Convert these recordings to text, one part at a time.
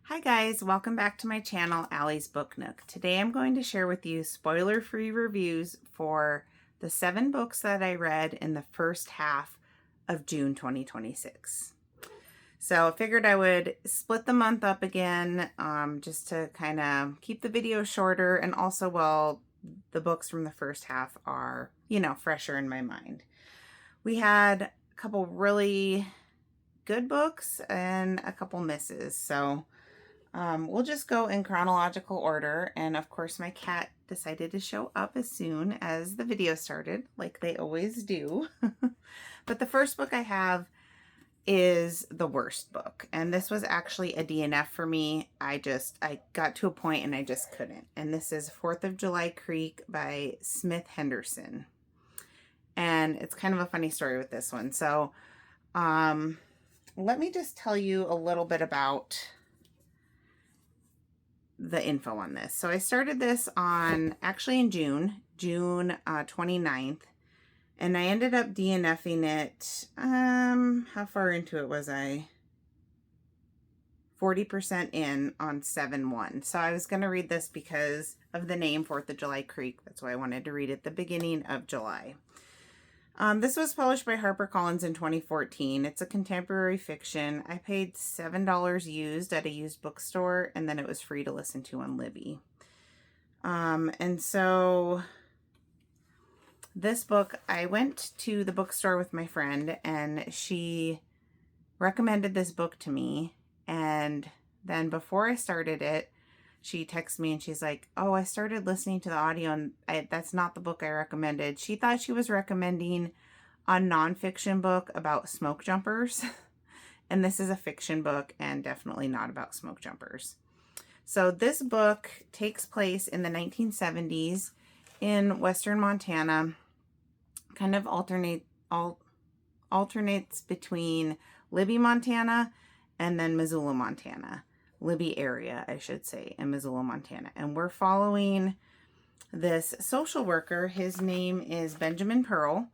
Hi guys, welcome back to my channel, Allie's Book Nook. Today I'm going to share with you spoiler-free reviews for the 7 books that I read in the first half of June 2026. So I figured I would split the month up again, just to kind of keep the video shorter, and also, well, the books from the first half are, fresher in my mind. We had a couple really good books and a couple misses, so we'll just go in chronological order, and of course my cat decided to show up as soon as the video started, like they always do. But the first book I have is the worst book, and this was actually a DNF for me. I got to a point and I just couldn't. And this is 4th of July Creek by Smith Henderson. And it's kind of a funny story with this one. So let me just tell you a little bit about the info on this. So I started this actually in June 29th, and I ended up DNFing it. How far into it was I? 40% in on 7/1. So I was going to read this because of the name 4th of July Creek. That's why I wanted to read it the beginning of July. This was published by HarperCollins in 2014. It's a contemporary fiction. I paid $7 used at a used bookstore, and then it was free to listen to on Libby. And so this book, I went to the bookstore with my friend, and she recommended this book to me. And then before I started it, she texted me and she's like, "Oh, I started listening to the audio and that's not the book I recommended." She thought she was recommending a nonfiction book about smoke jumpers. And this is a fiction book and definitely not about smoke jumpers. So this book takes place in the 1970s in Western Montana, kind of alternates between Libby, Montana, and then Missoula, Montana. Libby area, I should say, in Missoula, Montana. And we're following this social worker. His name is Benjamin Pearl,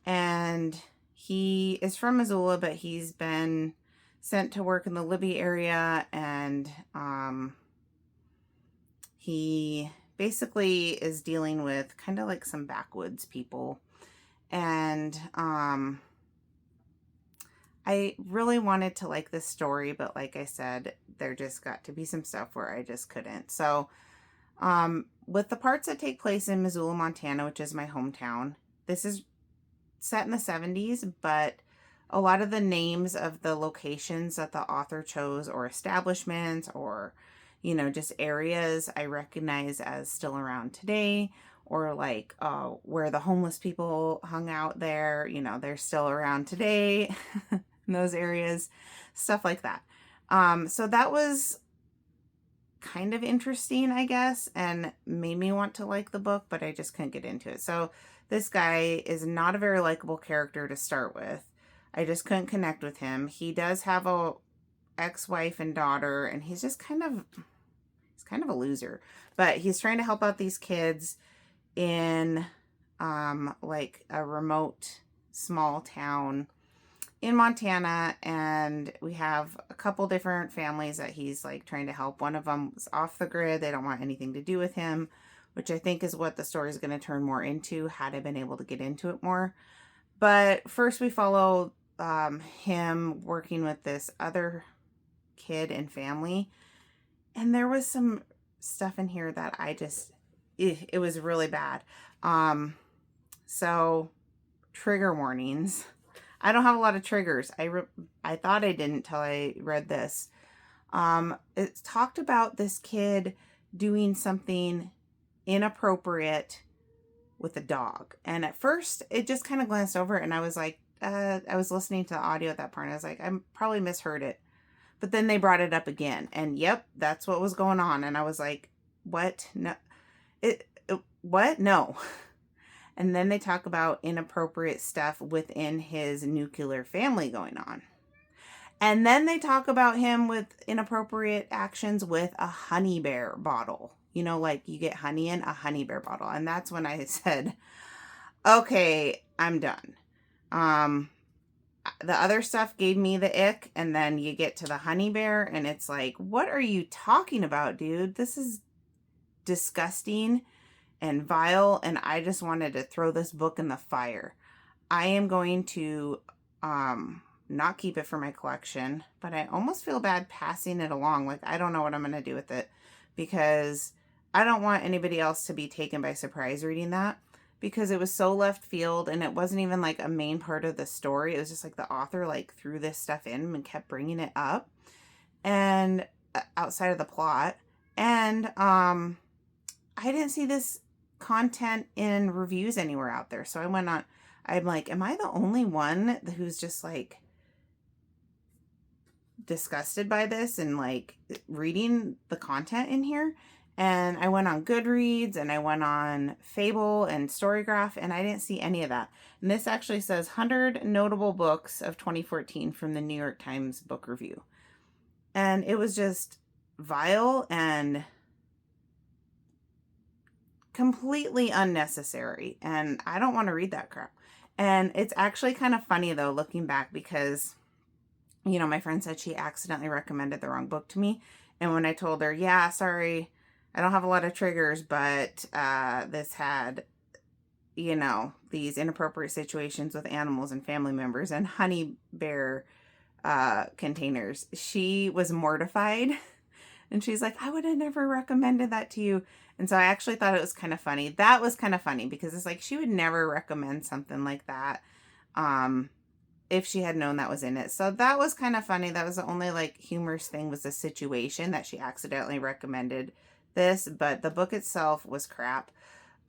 and he is from Missoula, but he's been sent to work in the Libby area, and he basically is dealing with kind of like some backwoods people. And I really wanted to like this story, but like I said, there just got to be some stuff where I just couldn't. So with the parts that take place in Missoula, Montana, which is my hometown, this is set in the 70s, but a lot of the names of the locations that the author chose, or establishments, or, just areas, I recognize as still around today, or like where the homeless people hung out there, they're still around today. In those areas, stuff like that. So that was kind of interesting, I guess, and made me want to like the book, but I just couldn't get into it. So this guy is not a very likable character to start with. I just couldn't connect with him. He does have a ex-wife and daughter, and he's kind of a loser, but he's trying to help out these kids in like a remote small town in Montana, and we have a couple different families that he's like trying to help. One of them is off the grid. They don't want anything to do with him, which I think is what the story is going to turn more into had I been able to get into it more. But first we follow him working with this other kid and family, and there was some stuff in here that it was really bad. So trigger warnings. I don't have a lot of triggers. I thought I didn't till I read this. It talked about this kid doing something inappropriate with a dog. And at first, it just kind of glanced over it, and I was like, I was listening to the audio at that part, and I was like, I probably misheard it. But then they brought it up again, and yep, that's what was going on. And I was like, what? No. What? No. And then they talk about inappropriate stuff within his nuclear family going on. And then they talk about him with inappropriate actions with a honey bear bottle. Like you get honey in a honey bear bottle. And that's when I said, okay, I'm done. the other stuff gave me the ick, and then you get to the honey bear and it's like, what are you talking about, dude? This is disgusting and vile, and I just wanted to throw this book in the fire. I am going to not keep it for my collection, but I almost feel bad passing it along. Like, I don't know what I'm going to do with it, because I don't want anybody else to be taken by surprise reading that, because it was so left field, and it wasn't even like a main part of the story. It was just like the author like threw this stuff in and kept bringing it up, and outside of the plot. And I didn't see this content in reviews anywhere out there. So I went on, I'm like, am I the only one who's just like disgusted by this and like reading the content in here? And I went on Goodreads and I went on Fable and Storygraph, and I didn't see any of that. And this actually says 100 notable books of 2014 from the New York Times Book Review. And it was just vile and completely unnecessary, and I don't want to read that crap. And it's actually kind of funny though, looking back, because, you know, my friend said she accidentally recommended the wrong book to me, and when I told her, yeah, sorry, I don't have a lot of triggers, but this had, you know, these inappropriate situations with animals and family members and honey bear containers, she was mortified. And she's like, I would have never recommended that to you. And so I actually thought it was kind of funny. That was kind of funny, because it's like she would never recommend something like that if she had known that was in it. So that was kind of funny. That was the only like humorous thing, was the situation that she accidentally recommended this. But the book itself was crap.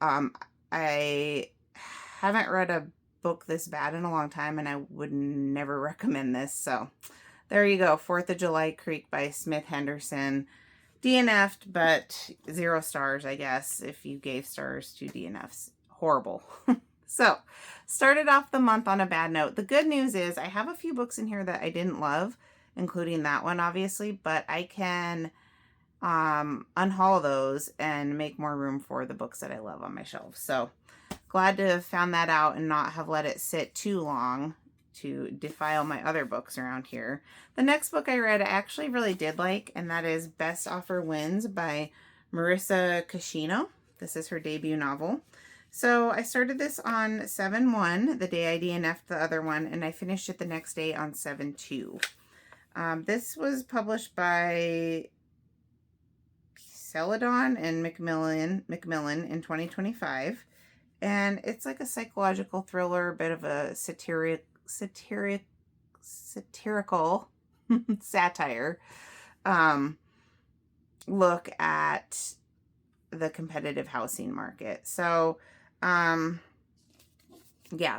I haven't read a book this bad in a long time, and I would never recommend this. So there you go. 4th of July Creek by Smith Henderson. DNF'd, but 0 stars, I guess, if you gave stars to DNFs. Horrible. So, started off the month on a bad note. The good news is I have a few books in here that I didn't love, including that one, obviously, but I can unhaul those and make more room for the books that I love on my shelf. So, glad to have found that out and not have let it sit too long to defile my other books around here. The next book I read I actually really did like, and that is Best Offer Wins by Marissa Cashino. This is her debut novel. So I started this on 7/1, the day I DNF'd the other one, and I finished it the next day on 7/2. This was published by Celadon and Macmillan in 2025, and it's like a psychological thriller, a bit of a satirical satire look at the competitive housing market. So yeah,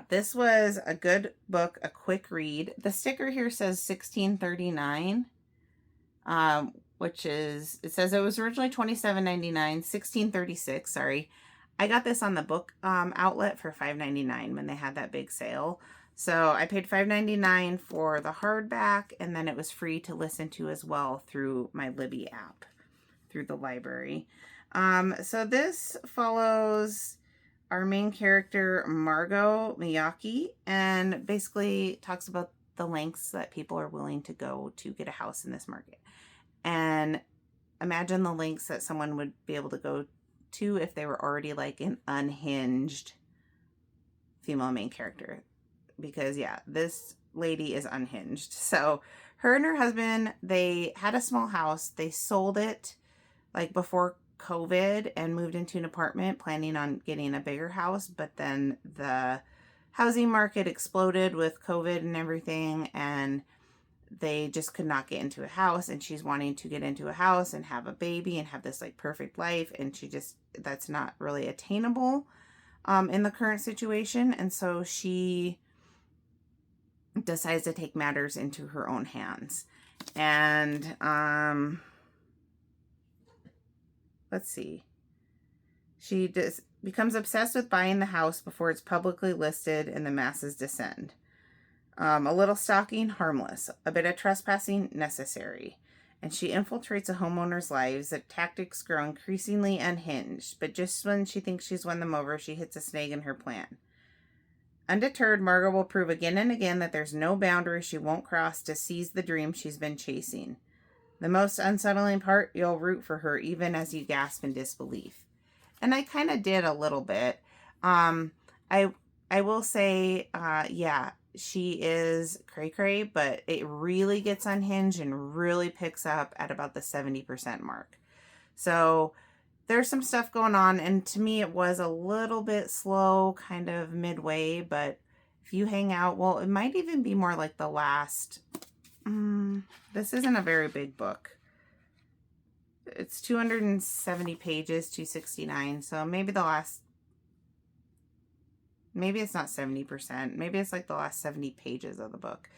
this was a good book, a quick read. The sticker here says $16.39, which is, it says it was originally $27.99, $16.36, sorry. I got this on the book outlet for $5.99 when they had that big sale. So I paid $5.99 for the hardback, and then it was free to listen to as well through my Libby app, through the library. So this follows our main character, Margot Miyake, and basically talks about the lengths that people are willing to go to get a house in this market. And imagine the lengths that someone would be able to go to if they were already like an unhinged female main character. Because yeah, this lady is unhinged. So her and her husband, they had a small house. They sold it like before COVID and moved into an apartment, planning on getting a bigger house. But then the housing market exploded with COVID and everything, and they just could not get into a house. And she's wanting to get into a house and have a baby and have this like perfect life. And she just, that's not really attainable in the current situation. And so she decides to take matters into her own hands. And let's see. She becomes obsessed with buying the house before it's publicly listed and the masses descend. A little stalking, harmless. A bit of trespassing, necessary. And she infiltrates a homeowner's lives. The tactics grow increasingly unhinged. But just when she thinks she's won them over, she hits a snag in her plan. Undeterred, Margot will prove again and again that there's no boundary she won't cross to seize the dream she's been chasing. The most unsettling part, you'll root for her even as you gasp in disbelief. And I kind of did a little bit. I will say, yeah, she is cray-cray, but it really gets unhinged and really picks up at about the 70% mark. So there's some stuff going on, and to me it was a little bit slow kind of midway, but if you hang out, well, it might even be more like the last, this isn't a very big book. It's 270 pages, 269, so maybe the last, maybe it's not 70%, maybe it's like the last 70 pages of the book.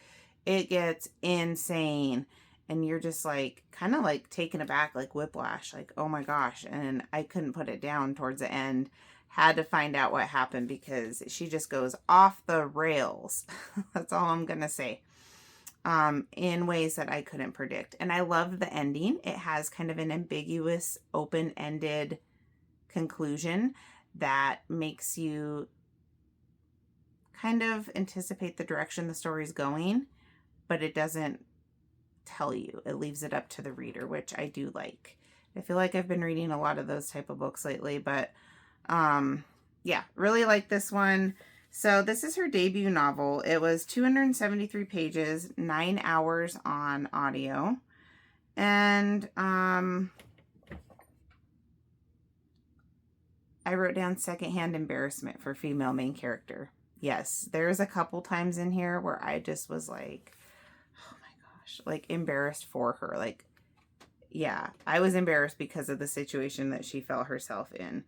It gets insane. And you're just like, kind of like taken aback, like whiplash, like, oh my gosh. And I couldn't put it down towards the end. Had to find out what happened because she just goes off the rails. That's all I'm going to say. In ways that I couldn't predict. And I love the ending. It has kind of an ambiguous, open-ended conclusion that makes you kind of anticipate the direction the story's going, but it doesn't tell you. It leaves it up to the reader, which I do like. I feel like I've been reading a lot of those type of books lately, but yeah, really like this one. So this is her debut novel. It was 273 pages, 9 hours on audio. And I wrote down secondhand embarrassment for female main character. Yes, there's a couple times in here where I just was like, like embarrassed for her. Like, yeah, I was embarrassed because of the situation that she felt herself in.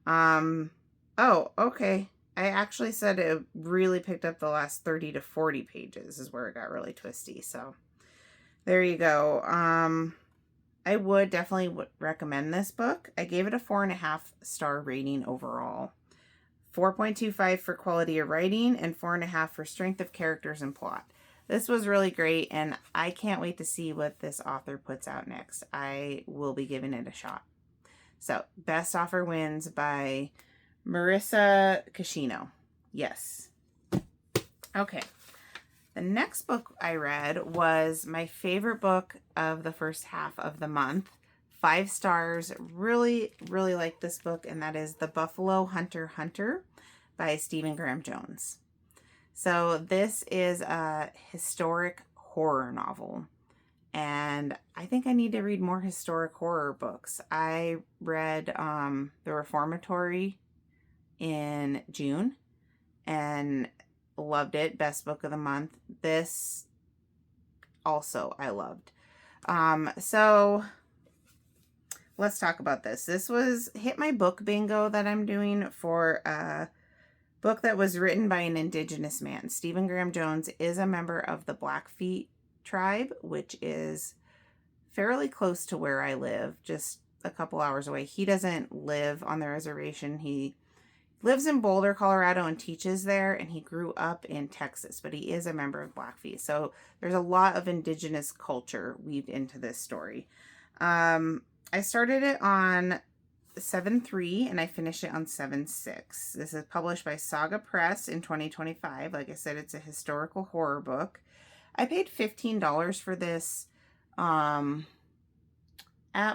Oh, okay. I actually said it really picked up the last 30 to 40 pages is where it got really twisty. So there you go. I would definitely recommend this book. I gave it a 4.5-star rating overall. 4.25 for quality of writing and 4.5 for strength of characters and plot. This was really great, and I can't wait to see what this author puts out next. I will be giving it a shot. So, Best Offer Wins by Marissa Cashino. Yes. Okay. The next book I read was my favorite book of the first half of the month. 5 stars. Really, really like this book, and that is The Buffalo Hunter by Stephen Graham Jones. So this is a historic horror novel, and I think I need to read more historic horror books. I read The Reformatory in June and loved it. Best book of the month. This also I loved. So let's talk about this. This was hit my book bingo that I'm doing for book that was written by an indigenous man. Stephen Graham Jones is a member of the Blackfeet tribe, which is fairly close to where I live, just a couple hours away. He doesn't live on the reservation. He lives in Boulder, Colorado, and teaches there, and he grew up in Texas, but he is a member of Blackfeet. So there's a lot of indigenous culture weaved into this story. I started it on 7/3 and I finished it on 7/6. This is published by Saga Press in 2025. Like I said, it's a historical horror book. I paid $15 for this at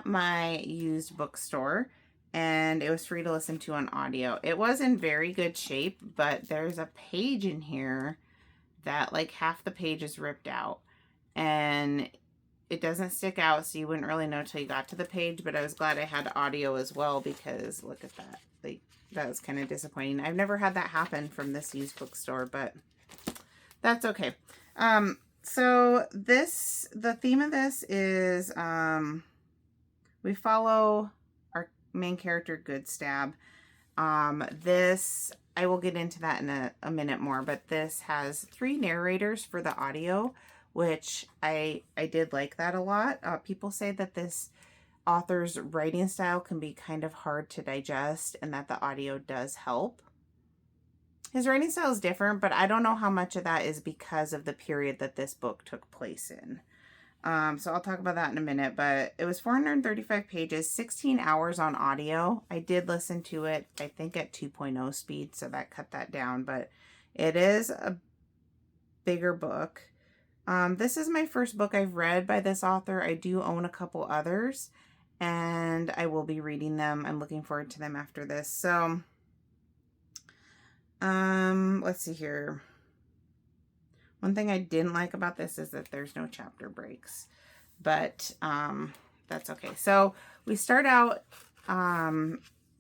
my used bookstore, and it was free to listen to on audio. It was in very good shape, but there's a page in here that like half the page is ripped out, and it doesn't stick out, so you wouldn't really know till you got to the page, but I was glad I had audio as well, because look at that. Like, that was kind of disappointing. I've never had that happen from this used bookstore, but that's okay. So the theme of this is, we follow our main character, Goodstab. I will get into that in a minute more, but this has 3 narrators for the audio, which I did like that a lot. People say that this author's writing style can be kind of hard to digest and that the audio does help. His writing style is different, but I don't know how much of that is because of the period that this book took place in. So I'll talk about that in a minute, but it was 435 pages, 16 hours on audio. I did listen to it, I think at 2.0 speed, so that cut that down, but It is a bigger book. This is my first book I've read by this author. I do own a couple others, and I will be reading them. I'm looking forward to them after this. So, let's see here. One thing I didn't like about this is that there's no chapter breaks, but that's okay. So we start out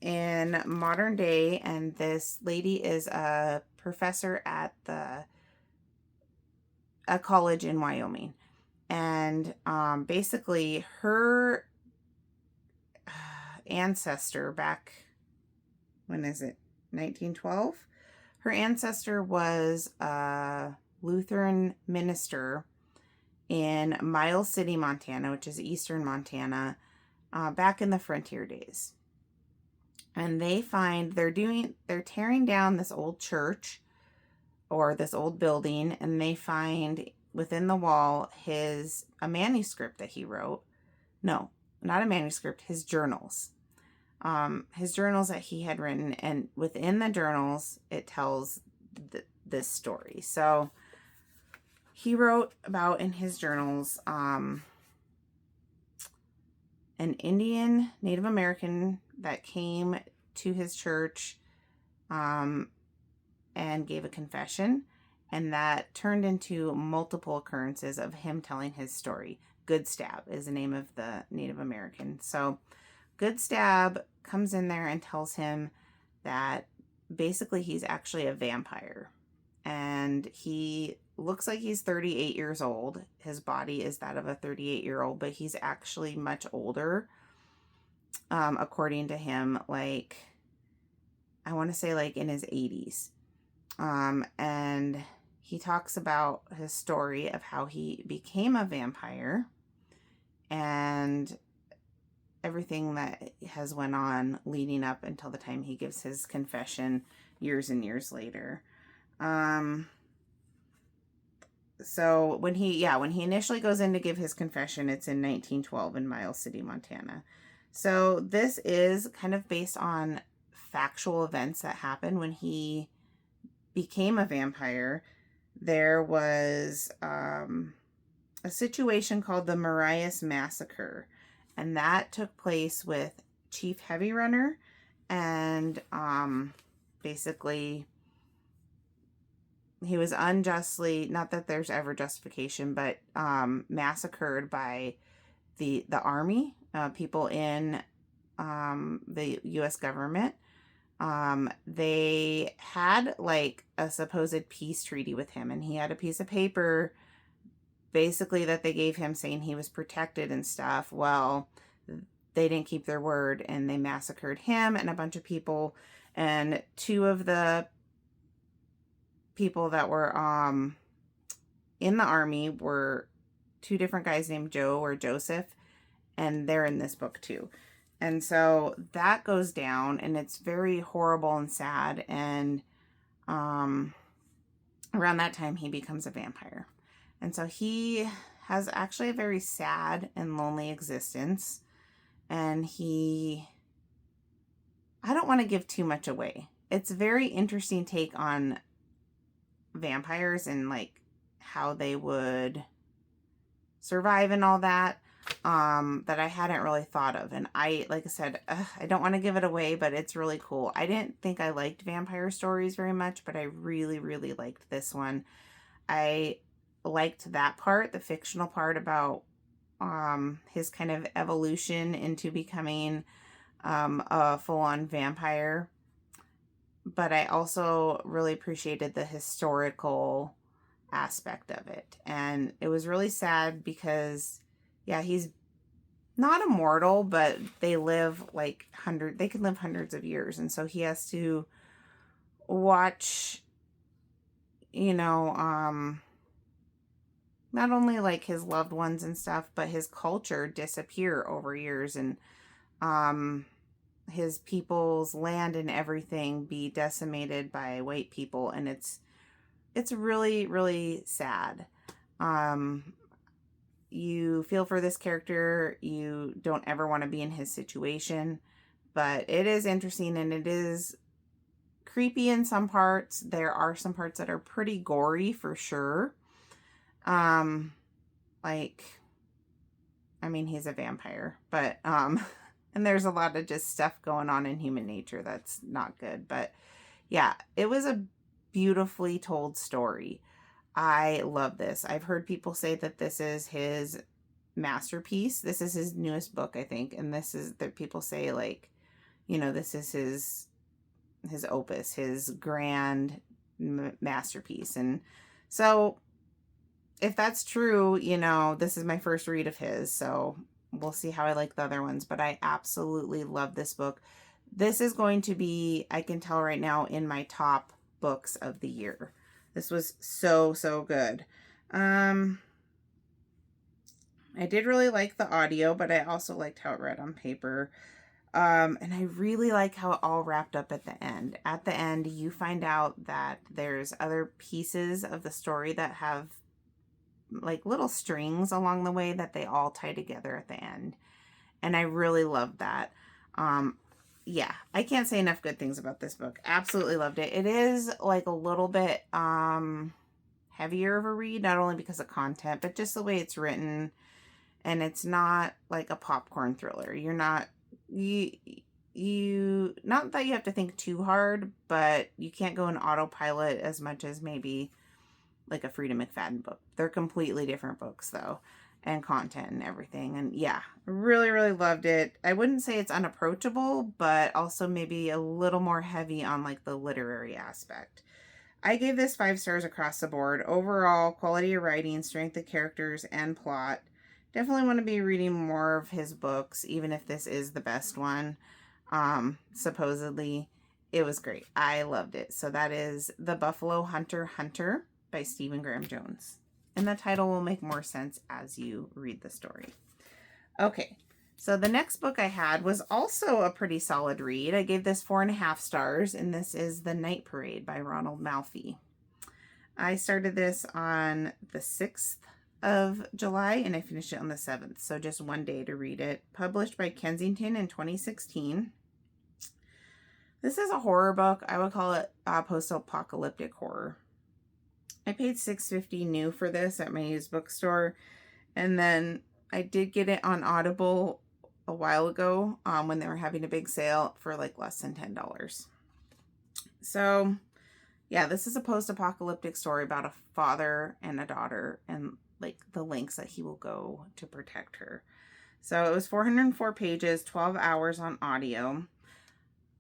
in modern day, and this lady is a professor at a college in Wyoming. And basically her ancestor back, when is it, 1912? Her ancestor was a Lutheran minister in Miles City, Montana, which is eastern Montana, back in the frontier days. And they find they're tearing down this old church or this old building, and they find within the wall a manuscript that he wrote. No, not a manuscript, his journals. His journals that he had written, and within the journals, it tells this story. So he wrote about in his journals an Indian Native American that came to his church and gave a confession, and that turned into multiple occurrences of him telling his story. Good Stab is the name of the Native American. So Good Stab comes in there and tells him that basically he's actually a vampire, and he looks like he's 38 years old. His body is that of a 38-year-old, but he's actually much older. According to him, like, I want to say like in his 80s. And he talks about his story of how he became a vampire and everything that has went on leading up until the time he gives his confession years and years later. So when he initially goes in to give his confession, it's in 1912 in Miles City, Montana. So this is kind of based on factual events that happened when he became a vampire. There was a situation called the Marias Massacre, and that took place with Chief Heavy Runner, and basically he was unjustly, not that there's ever justification, but massacred by the army, people in the U.S. government. They had like a supposed peace treaty with him, and he had a piece of paper basically that they gave him saying he was protected and stuff. Well, they didn't keep their word, and they massacred him and a bunch of people, and two of the people that were in the army were two different guys named Joe or Joseph, and they're in this book too. And so that goes down, and it's very horrible and sad. And around that time, he becomes a vampire. And so he has actually a very sad and lonely existence. And I don't want to give too much away. It's a very interesting take on vampires and like how they would survive and all that. That I hadn't really thought of. And like I said, I don't want to give it away, but it's really cool. I didn't think I liked vampire stories very much, but I really, really liked this one. I liked that part, the fictional part about his kind of evolution into becoming a full-on vampire. But I also really appreciated the historical aspect of it. And it was really sad because yeah, he's not immortal, but they live like they can live hundreds of years. And so he has to watch, not only like his loved ones and stuff, but his culture disappear over years, and his people's land and everything be decimated by white people. And it's really, really sad. You feel for this character. You don't ever want to be in his situation, but it is interesting, and it is creepy in some parts. There are some parts that are pretty gory for sure. Like, I mean, he's a vampire, but, and there's a lot of just stuff going on in human nature that's not good. But yeah, it was a beautifully told story. I love this. I've heard people say that this is his masterpiece. This is his newest book, I think. And this is that people say, like, you know, this is his opus, his grand masterpiece. And so if that's true, you know, this is my first read of his, so we'll see how I like the other ones, but I absolutely love this book. This is going to be, I can tell right now, in my top books of the year. This was so, so good. I did really like the audio, but I also liked how it read on paper. And I really like how it all wrapped up at the end. At the end, you find out that there's other pieces of the story that have like little strings along the way that they all tie together at the end. And I really love that. Yeah, I can't say enough good things about this book. Absolutely loved it. It is like a little bit heavier of a read, not only because of content, but just the way it's written. And it's not like a popcorn thriller. You're not, not that you have to think too hard, but you can't go in autopilot as much as maybe like a Freida McFadden book. They're completely different books though, and content and everything. And yeah, really, really loved it. I wouldn't say it's unapproachable, but also maybe a little more heavy on like the literary aspect. I gave this 5 stars across the board. Overall, quality of writing, strength of characters, and plot. Definitely want to be reading more of his books, even if this is the best one. Supposedly, it was great. I loved it. So that is The Buffalo Hunter Hunter by Stephen Graham Jones. And the title will make more sense as you read the story. Okay, so the next book I had was also a pretty solid read. I gave this 4.5 stars, and this is The Night Parade by Ronald Malfi. I started this on the 6th of July, and I finished it on the 7th, so just one day to read it. Published by Kensington in 2016. This is a horror book. I would call it post-apocalyptic horror. I paid $6.50 new for this at my used bookstore, and then I did get it on Audible a while ago when they were having a big sale for like less than $10. So yeah, this is a post-apocalyptic story about a father and a daughter and like the lengths that he will go to protect her. So it was 404 pages, 12 hours on audio.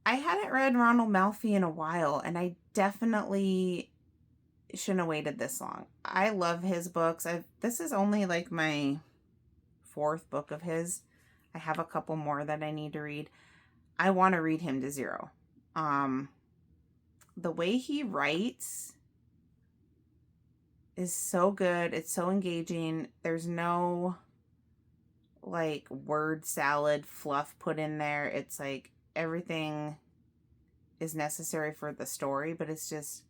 I hadn't read Ronald Malfi in a while, and I definitely shouldn't have waited this long. I love his books. This is only like my 4th book of his. I have a couple more that I need to read. I want to read him to zero. The way he writes is so good. It's so engaging. There's no like word salad fluff put in there. It's like everything is necessary for the story, but it's just,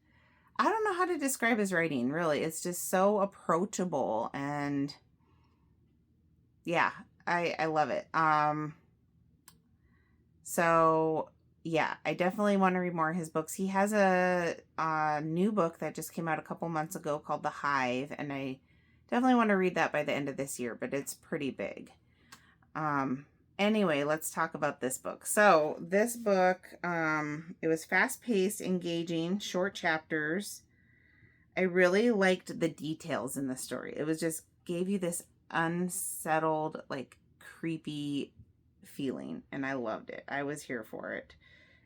I don't know how to describe his writing, really. It's just so approachable, and yeah, I love it. So yeah, I definitely want to read more of his books. He has a new book that just came out a couple months ago called The Hive, and I definitely want to read that by the end of this year, but it's pretty big. Anyway, let's talk about this book. So this book, it was fast-paced, engaging, short chapters. I really liked the details in the story. It was just gave you this unsettled, like creepy feeling, and I loved it. I was here for it,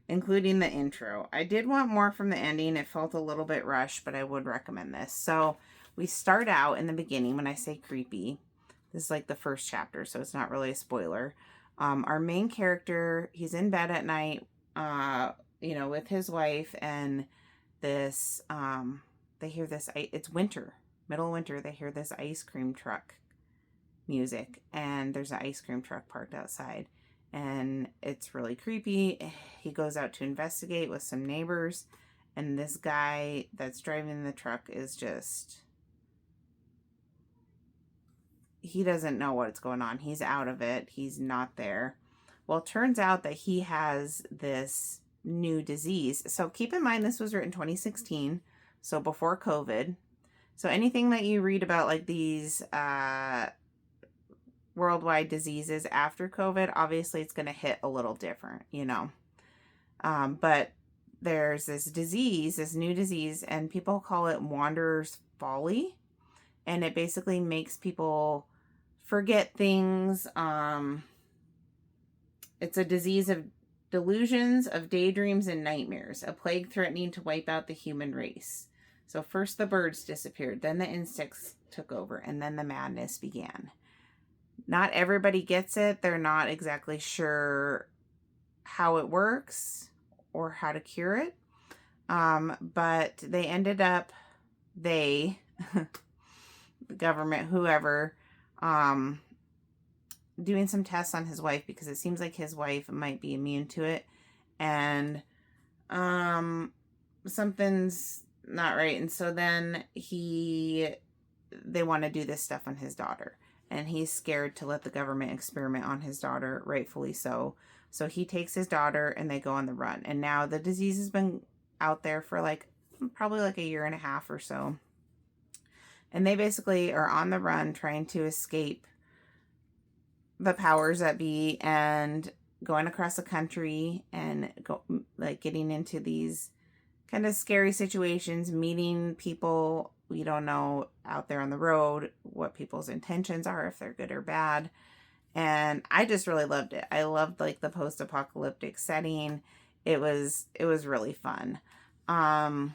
including the intro. I did want more from the ending. It felt a little bit rushed, but I would recommend this. So we start out in the beginning. When I say creepy, this is like the first chapter, so it's not really a spoiler. Our main character, he's in bed at night, you know, with his wife, and this, they hear this, it's winter, middle of winter, they hear this ice cream truck music, and there's an ice cream truck parked outside, and it's really creepy. He goes out to investigate with some neighbors, and this guy that's driving the truck is just, he doesn't know what's going on. He's out of it. He's not there. Well, it turns out that he has this new disease. So keep in mind, this was written 2016, so before COVID. So anything that you read about like these worldwide diseases after COVID, obviously it's going to hit a little different, you know. But there's this disease, this new disease, and people call it Wanderer's Folly. And it basically makes people forget things. It's a disease of delusions, of daydreams and nightmares, a plague threatening to wipe out the human race. So first the birds disappeared, then the insects took over, and then the madness began. Not everybody gets it. They're not exactly sure how it works or how to cure it. But they ended up, the government, whoever, doing some tests on his wife because it seems like his wife might be immune to it. And something's not right. And so then they want to do this stuff on his daughter. And he's scared to let the government experiment on his daughter, rightfully so. So he takes his daughter and they go on the run. And now the disease has been out there for probably a year and a half or so. And they basically are on the run trying to escape the powers that be and going across the country and getting into these kind of scary situations, meeting people we don't know out there on the road, what people's intentions are, if they're good or bad. And I just really loved it. I loved the post-apocalyptic setting. It was really fun. What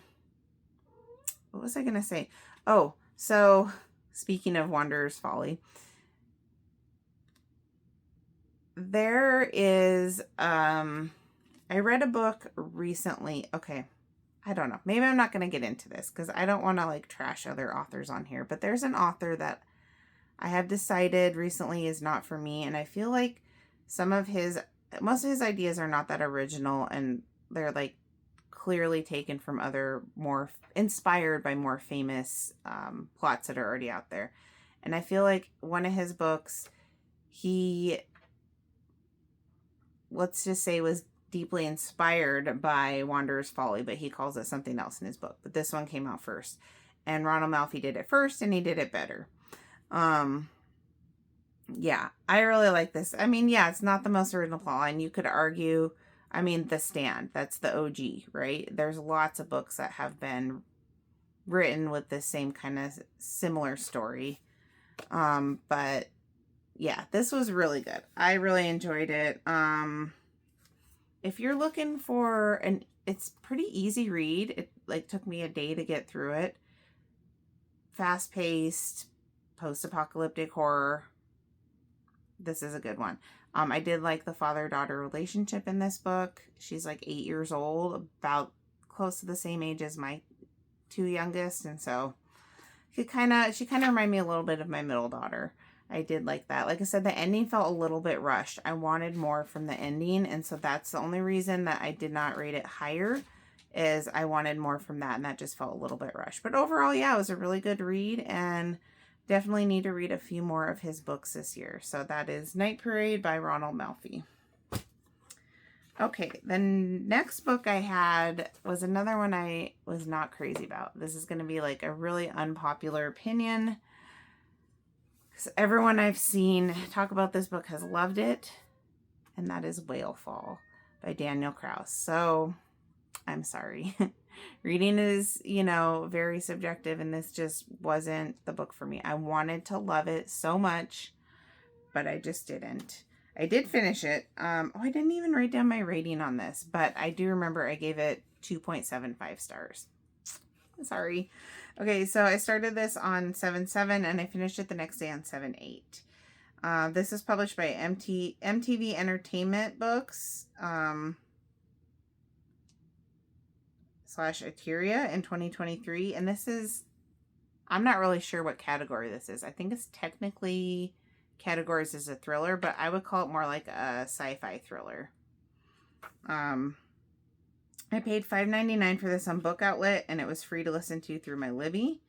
was I going to say? Oh, so speaking of Wanderer's Folly, there is, I read a book recently. Okay. I don't know. Maybe I'm not going to get into this because I don't want to trash other authors on here. But there's an author that I have decided recently is not for me. And I feel like most of his ideas are not that original. And they're clearly taken from more inspired by more famous plots that are already out there. And I feel like one of his books, let's just say, was deeply inspired by Wanderer's Folly, but he calls it something else in his book. But this one came out first. And Ronald Malfi did it first, and he did it better. Yeah, I really like this. I mean, yeah, it's not the most original plot, and you could argue, The Stand, that's the OG, right? There's lots of books that have been written with the same kind of similar story. But yeah, this was really good. I really enjoyed it. If you're looking for it's pretty easy read. It took me a day to get through it. Fast-paced, post-apocalyptic horror. This is a good one. I did like the father-daughter relationship in this book. She's 8 years old, about close to the same age as my two youngest, and so she kind of reminded me a little bit of my middle daughter. I did like that. Like I said, the ending felt a little bit rushed. I wanted more from the ending, and so that's the only reason that I did not rate it higher, is I wanted more from that, and that just felt a little bit rushed. But overall, yeah, it was a really good read, and definitely need to read a few more of his books this year. So that is Night Parade by Ronald Malfi. Okay, the next book I had was another one I was not crazy about. This is going to be a really unpopular opinion, because everyone I've seen talk about this book has loved it, and that is Whale Fall by Daniel Kraus. So, I'm sorry. Reading is, very subjective, and this just wasn't the book for me. I wanted to love it so much, but I just didn't. I did finish it. I didn't even write down my rating on this, but I do remember I gave it 2.75 stars. Sorry. Okay, so I started this on 7/7 and I finished it the next day on 7/8. This is published by MTV Entertainment Books / Ateria in 2023. And this is, I'm not really sure what category this is. I think it's technically categorized as a thriller, but I would call it more like a sci-fi thriller. I paid $5.99 for this on Book Outlet, and it was free to listen to through my Libby.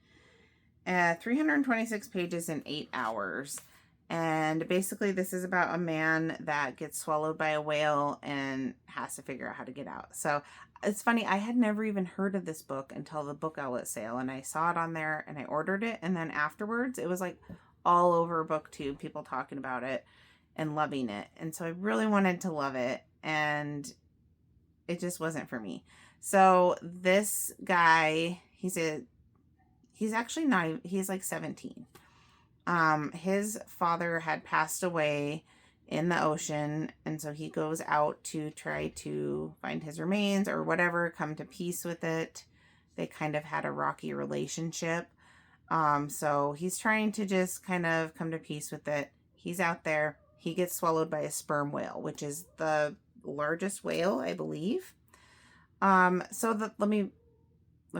326 pages in 8 hours. And basically, this is about a man that gets swallowed by a whale and has to figure out how to get out. So it's funny, I had never even heard of this book until the book outlet sale, and I saw it on there and I ordered it. And then afterwards, it was like all over BookTube, people talking about it and loving it. And so I really wanted to love it, and it just wasn't for me. So this guy, he's actually not, he's like 17. His father had passed away in the ocean, and so he goes out to try to find his remains or whatever, come to peace with it. They kind of had a rocky relationship. So he's trying to just kind of come to peace with it. He's out there. He gets swallowed by a sperm whale, which is the largest whale, I believe. Let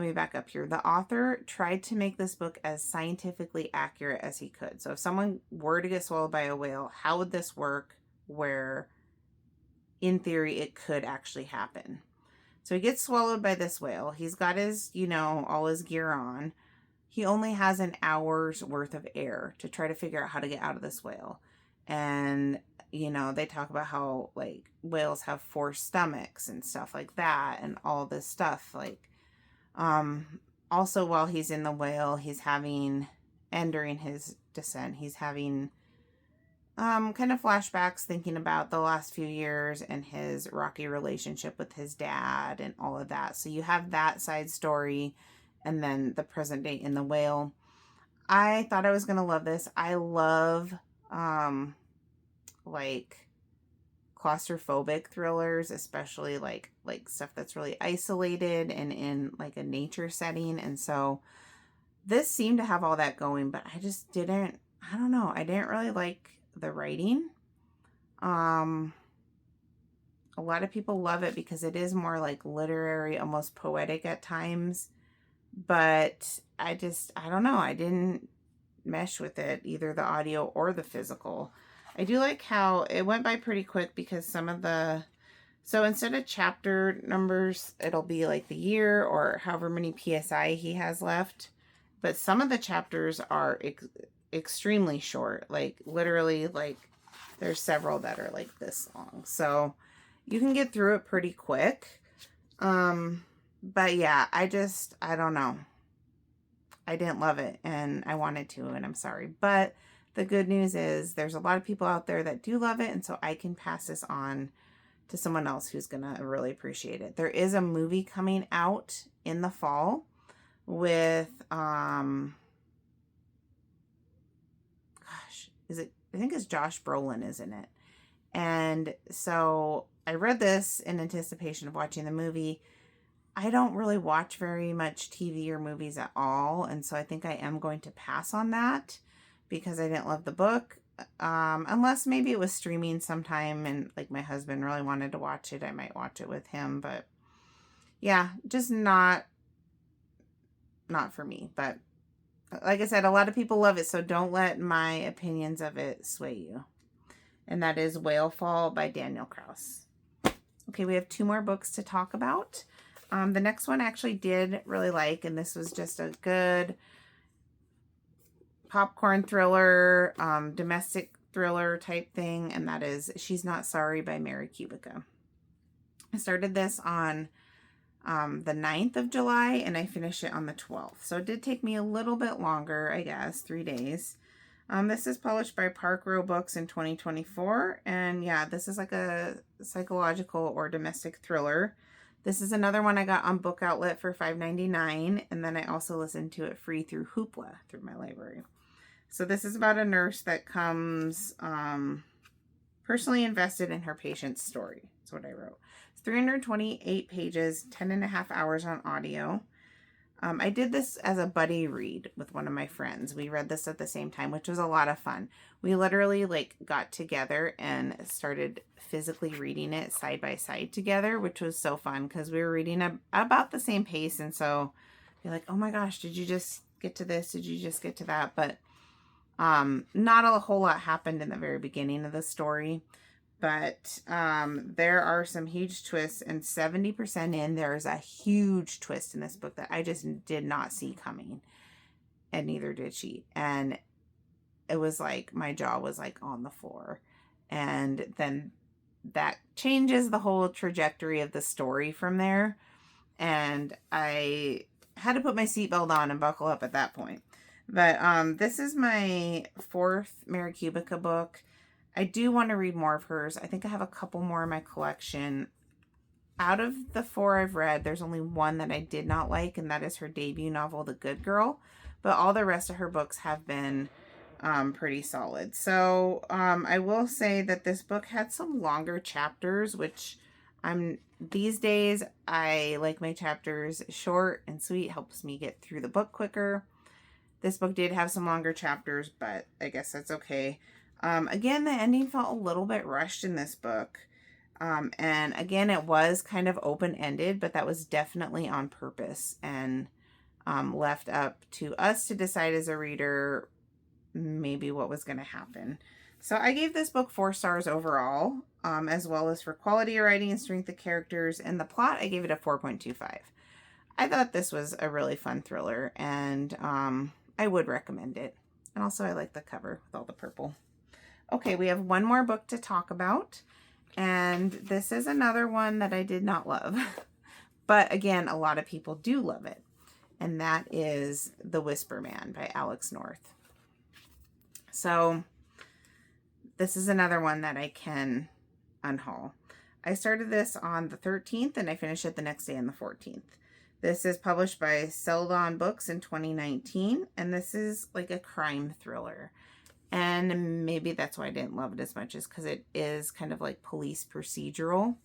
me back up here. The author tried to make this book as scientifically accurate as he could. So if someone were to get swallowed by a whale, how would this work where in theory it could actually happen? So he gets swallowed by this whale. He's got his, all his gear on. He only has an hour's worth of air to try to figure out how to get out of this whale. And, they talk about how like whales have 4 stomachs and stuff like that and all this stuff. Like, also while he's in the whale, and during his descent, he's having, kind of flashbacks thinking about the last few years and his rocky relationship with his dad and all of that. So you have that side story and then the present day in the whale. I thought I was going to love this. I love, like claustrophobic thrillers, especially like stuff that's really isolated and in like a nature setting. And so this seemed to have all that going, but I just didn't, I don't know. I didn't really like the writing. A lot of people love it because it is more like literary, almost poetic at times, but I don't know. I didn't mesh with it, either the audio or the physical. I do like how it went by pretty quick because so instead of chapter numbers, it'll be like the year or however many PSI he has left. But some of the chapters are extremely short, like literally, like there's several that are like this long. So you can get through it pretty quick. But yeah, I don't know. I didn't love it and I wanted to, and I'm sorry. But the good news is there's a lot of people out there that do love it, and so I can pass this on to someone else who's going to really appreciate it. There is a movie coming out in the fall with, I think it's Josh Brolin is in it. And so I read this in anticipation of watching the movie. I don't really watch very much TV or movies at all, and so I think I am going to pass on that because I didn't love the book. Unless maybe it was streaming sometime and like my husband really wanted to watch it, I might watch it with him. But yeah, just not for me. But like I said, a lot of people love it, so don't let my opinions of it sway you. And that is Whale Fall by Daniel Kraus. Okay, we have 2 more books to talk about. The next one I actually did really like, and this was just a good popcorn thriller, domestic thriller type thing, and that is She's Not Sorry by Mary Kubica. I started this on the 9th of July, and I finished it on the 12th. So it did take me a little bit longer, I guess, 3 days. This is published by Park Row Books in 2024, and yeah, this is like a psychological or domestic thriller. This is another one I got on Book Outlet for $5.99, and then I also listened to it free through Hoopla, through my library. So this is about a nurse that comes personally invested in her patient's story. That's what I wrote. It's 328 pages, 10.5 hours on audio. I did this as a buddy read with one of my friends. We read this at the same time, which was a lot of fun. We literally got together and started physically reading it side by side together, which was so fun because we were reading about the same pace. And so you're like, oh my gosh, did you just get to this? Did you just get to that? But not a whole lot happened in the very beginning of the story. But there are some huge twists, and 70% in, there's a huge twist in this book that I just did not see coming, and neither did she. And it was like my jaw was like on the floor. And then that changes the whole trajectory of the story from there. And I had to put my seatbelt on and buckle up at that point. But this is my fourth Mary Kubica book. I do want to read more of hers. I think I have a couple more in my collection. Out of the four I've read, there's only one that I did not like, and that is her debut novel, The Good Girl. But all the rest of her books have been pretty solid. So I will say that this book had some longer chapters, which these days I like my chapters short and sweet, helps me get through the book quicker. This book did have some longer chapters, but I guess that's okay. Again, the ending felt a little bit rushed in this book. And again, it was kind of open-ended, but that was definitely on purpose and left up to us to decide as a reader maybe what was going to happen. So I gave this book 4 stars overall, as well as for quality of writing and strength of characters. And the plot, I gave it a 4.25. I thought this was a really fun thriller, and I would recommend it. And also I like the cover with all the purple. Okay, we have one more book to talk about. And this is another one that I did not love. But again, a lot of people do love it. And that is The Whisper Man by Alex North. So this is another one that I can unhaul. I started this on the 13th and I finished it the next day on the 14th. This is published by Celadon Books in 2019. And this is like a crime thriller. And maybe that's why I didn't love it as much, is because it is kind of like police procedural.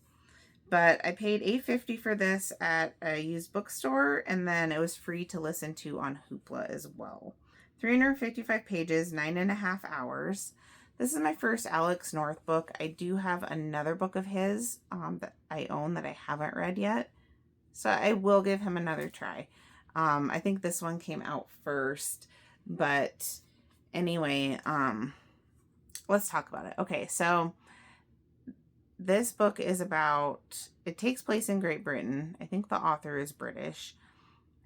But I paid $8.50 for this at a used bookstore, and then it was free to listen to on Hoopla as well. 355 pages, 9.5 hours. This is my first Alex North book. I do have another book of his that I own that I haven't read yet. So I will give him another try. I think this one came out first, but anyway, let's talk about it. Okay, so this book is about, it takes place in Great Britain. I think the author is British.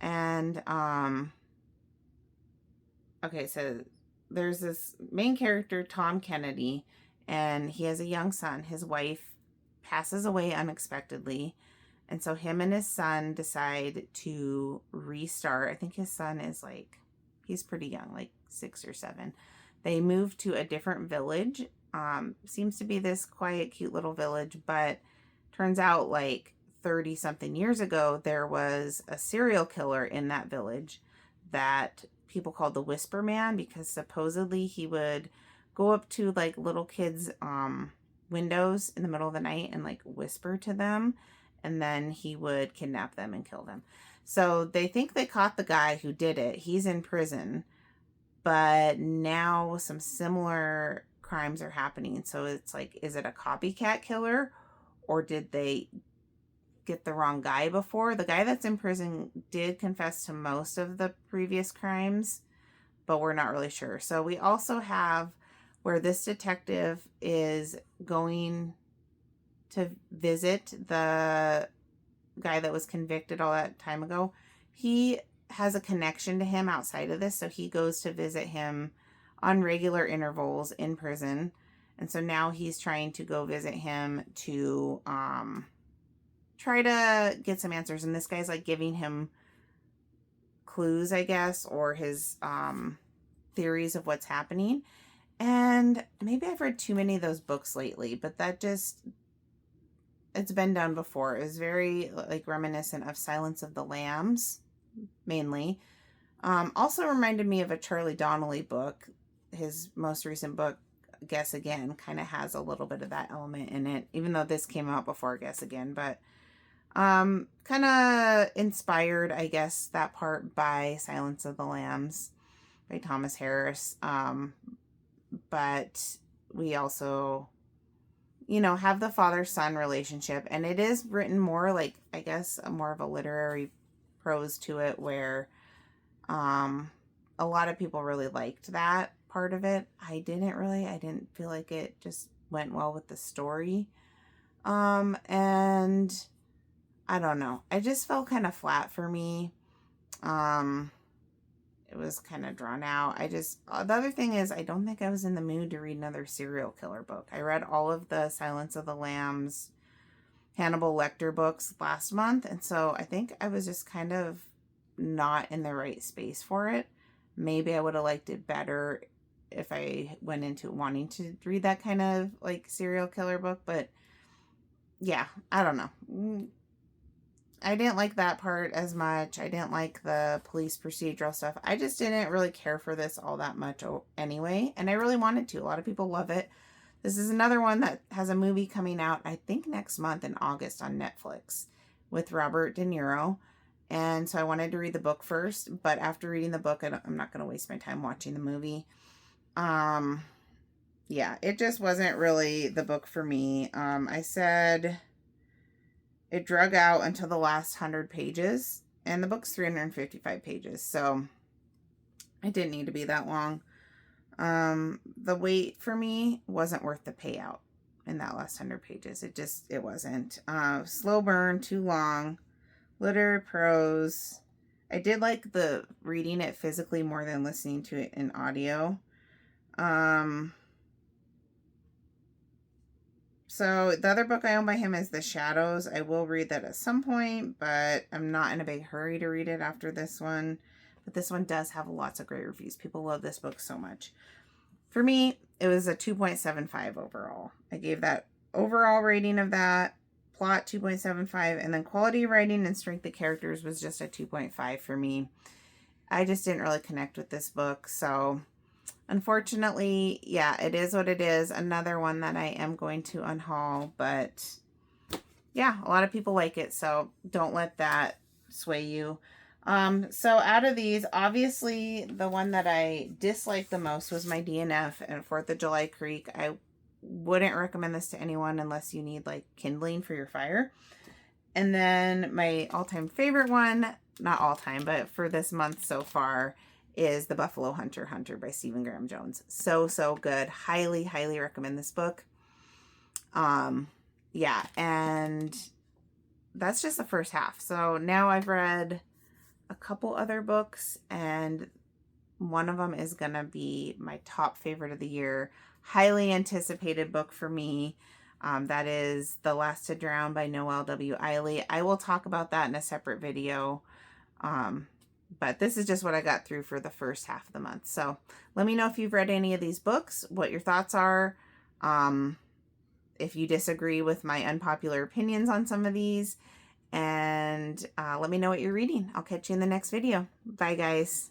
And, okay, so there's this main character, Tom Kennedy, and he has a young son. His wife passes away unexpectedly. And so him and his son decide to restart. I think his son is like, he's pretty young, like 6 or 7. They move to a different village. Seems to be this quiet, cute little village, but turns out like 30 something years ago, there was a serial killer in that village that people called the Whisper Man, because supposedly he would go up to like little kids' windows in the middle of the night and like whisper to them, and then he would kidnap them and kill them. So they think they caught the guy who did it. He's in prison, but now some similar crimes are happening. So it's like, is it a copycat killer, or did they get the wrong guy before? The guy that's in prison did confess to most of the previous crimes, but we're not really sure. So we also have where this detective is going to visit the guy that was convicted all that time ago. He has a connection to him outside of this, so he goes to visit him on regular intervals in prison. And so now he's trying to go visit him to try to get some answers. And this guy's like giving him clues, I guess, or his theories of what's happening. And maybe I've read too many of those books lately, but that just, it's been done before. It was very like reminiscent of Silence of the Lambs, mainly. Also reminded me of a Charlie Donnelly book. His most recent book, Guess Again, kind of has a little bit of that element in it, even though this came out before Guess Again. But kind of inspired, I guess, that part by Silence of the Lambs by Thomas Harris. But we also, you know, have the father-son relationship, and it is written more like, I guess, more of a literary prose to it, where a lot of people really liked that part of it. I didn't feel like it just went well with the story. And I don't know. I just felt kind of flat for me. It was kind of drawn out. The other thing is, I don't think I was in the mood to read another serial killer book. I read all of the Silence of the Lambs, Hannibal Lecter books last month, and so I think I was just kind of not in the right space for it. Maybe I would have liked it better if I went into wanting to read that kind of like serial killer book, but yeah, I don't know. I didn't like that part as much. I didn't like the police procedural stuff. I just didn't really care for this all that much anyway, and I really wanted to. A lot of people love it. This is another one that has a movie coming out, I think next month in August on Netflix with Robert De Niro. And so I wanted to read the book first, but after reading the book, I'm not going to waste my time watching the movie. Yeah, it just wasn't really the book for me. I said it drug out until the last 100 pages, and the book's 355 pages, so it didn't need to be that long. The wait for me wasn't worth the payout in that last 100 pages. It wasn't. Slow burn, too long. Literary prose. I did like the reading it physically more than listening to it in audio. So the other book I own by him is The Shadows. I will read that at some point, but I'm not in a big hurry to read it after this one. But this one does have lots of great reviews. People love this book so much. For me, it was a 2.75 overall. I gave that overall rating of that. Plot 2.75, and then quality writing and strength of characters was just a 2.5 for me. I just didn't really connect with this book, so unfortunately, yeah, it is what it is. Another one that I am going to unhaul, but yeah, a lot of people like it, so don't let that sway you. So out of these, obviously the one that I disliked the most was my DNF and 4th of July Creek. I wouldn't recommend this to anyone unless you need like kindling for your fire. And then my all-time favorite one, not all-time, but for this month so far, is The Buffalo Hunter by Stephen Graham Jones. So good. Highly, highly recommend this book. Yeah, and that's just the first half. So now I've read a couple other books, and one of them is gonna be my top favorite of the year. Highly anticipated book for me. That is The Last to Drown by Noelle W. Iley. I will talk about that in a separate video. But this is just what I got through for the first half of the month. So let me know if you've read any of these books, what your thoughts are. If you disagree with my unpopular opinions on some of these. And let me know what you're reading. I'll catch you in the next video. Bye, guys.